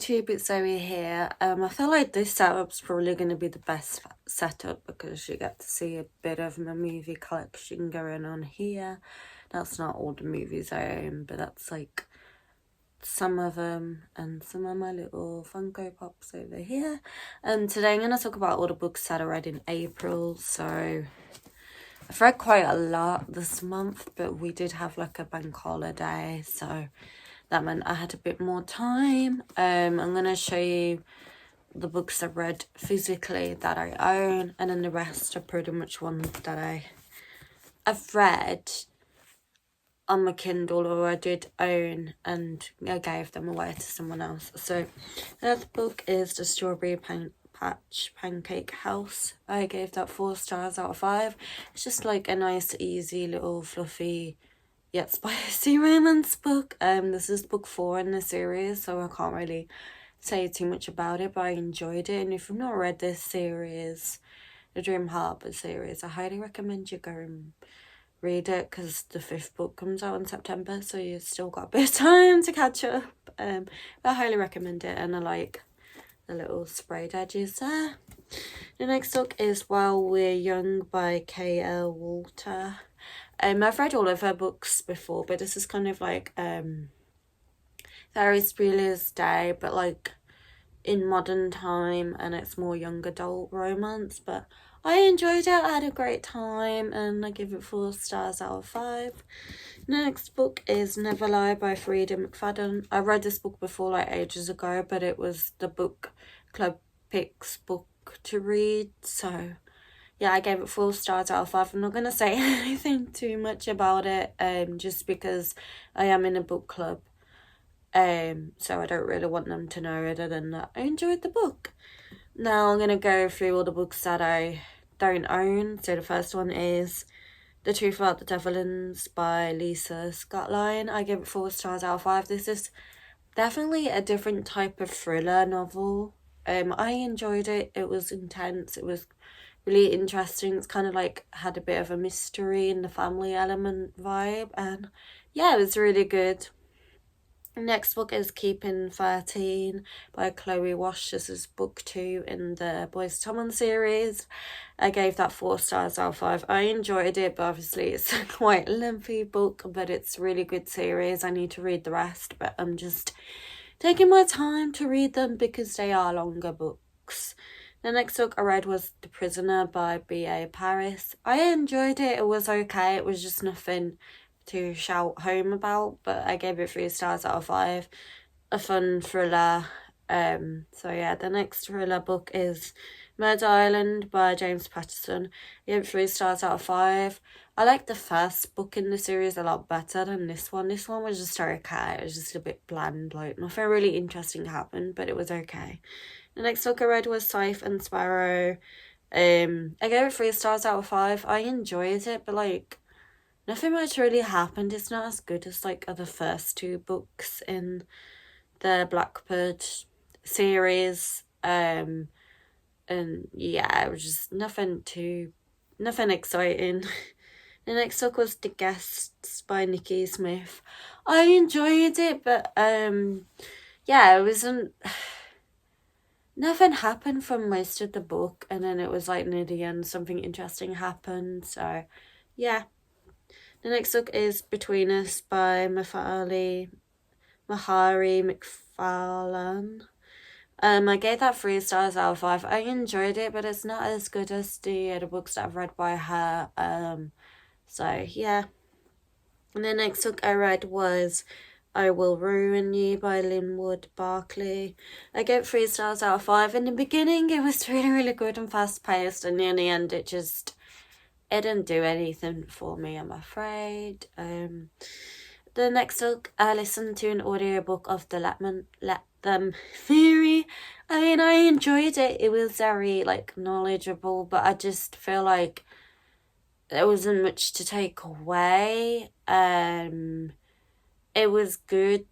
YouTube, it's Zoe here. I feel like this setup's probably going to be the best setup because you get to see a bit of my movie collection going on here. That's not all the movies I own, but that's like some of them and some of my little Funko Pops over here. And today I'm going to talk about all the books that I read in April. So I've read quite a lot this month, but we did have like a bank holiday, so that meant I had a bit more time. I'm going to show you the books I've read physically that I own, and then the rest are pretty much ones that I've read on my Kindle or I did own and I gave them away to someone else. So that book is The Strawberry Patch Pancake House. I gave that 4 stars out of 5. It's just like a nice, easy, little fluffy yet spicy romance book. This is book 4 in the series, so I can't really say too much about it, but I enjoyed it. And if you've not read this series, the Dream Harbour series, I highly recommend you go and read it because the 5th book comes out in September, so you've still got a bit of time to catch up. But I highly recommend it, and I like the little sprayed edges there. The next book is While We're Young by K.L. Walter. I've read all of her books before, but this is kind of like Ferris Bueller's Day, but like in modern time, and it's more young adult romance. But I enjoyed it. I had a great time, and I give it 4 stars out of 5. Next book is Never Lie by Frida McFadden. I read this book before, like ages ago, but it was the book club picks book to read, so yeah, I gave it 4 stars out of 5. I'm not going to say anything too much about it, just because I am in a book club, so I don't really want them to know other than that I enjoyed the book. Now I'm going to go through all the books that I don't own. So the first one is The Truth About the Devlins by Lisa Scottline. I gave it 4 stars out of 5. This is definitely a different type of thriller novel. I enjoyed it. It was intense. It was really interesting. It's kind of like had a bit of a mystery in the family element vibe, and yeah, it was really good. Next book is Keeping 13 by Chloe Wash. This is book 2 in the Boys to Tommen series. I gave that 4 stars out of 5. I enjoyed it, but obviously it's a quite lengthy book, but it's a really good series. I need to read the rest, but I'm just taking my time to read them because they are longer books. The next book I read was The Prisoner by B.A. Paris. I enjoyed it. It was okay. It was just nothing to shout home about, but I gave it 3 stars out of 5. A fun thriller. So yeah, the next thriller book is Murder Island by James Patterson. I gave it 3 stars out of 5. I like the first book in the series a lot better than this one. This one was just okay. It was just a bit bland. Like, nothing really interesting happened, but it was okay. The next book I read was Scythe and Sparrow. I gave it 3 stars out of 5. I enjoyed it, but like nothing much really happened. It's not as good as like the first 2 books in the Blackbird series. And yeah, it was just nothing exciting. The next book was The Guests by Nikki Smith. I enjoyed it, but yeah, it wasn't. Nothing happened from most of the book, and then it was like near the end something interesting happened, so yeah. The next book is Between Us by Mahari McFarlane. I gave that 3 stars out of 5. I enjoyed it, but it's not as good as the other books that I've read by her, so yeah. And the next book I read was I Will Ruin You by Linwood Barkley. I gave 3 stars out of 5. In the beginning, it was really, really good and fast-paced, and near the end, it didn't do anything for me, I'm afraid. The next book, I listened to an audiobook of the Let Them Theory. I mean, I enjoyed it. It was very, like, knowledgeable, but I just feel like there wasn't much to take away. It was good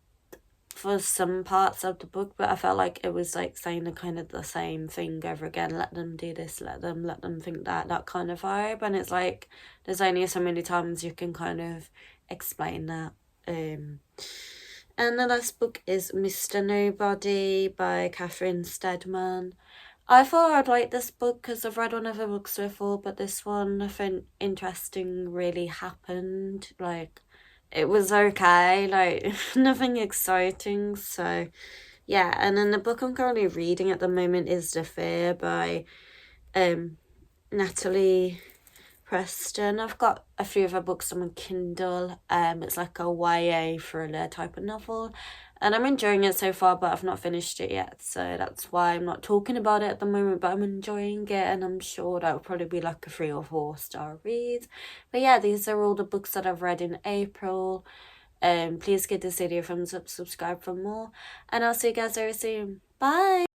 for some parts of the book, but I felt like it was like saying the kind of the same thing over again. Let them do this, let them think that kind of vibe. And it's like there's only so many times you can kind of explain that. And the last book is Mr. Nobody by Catherine Steadman. I thought I'd like this book because I've read one of her books before, but this one, nothing interesting really happened. Like, it was okay, like, nothing exciting, so yeah. And then the book I'm currently reading at the moment is The Fear by Natalie Preston. I've got a few of her books on my Kindle. It's like a YA thriller type of novel, and I'm enjoying it so far, but I've not finished it yet, so that's why I'm not talking about it at the moment, but I'm enjoying it, and I'm sure that will probably be like a 3 or 4 star read. But yeah, these are all the books that I've read in April. Please give this video a thumbs up, subscribe for more, and I'll see you guys very soon. Bye!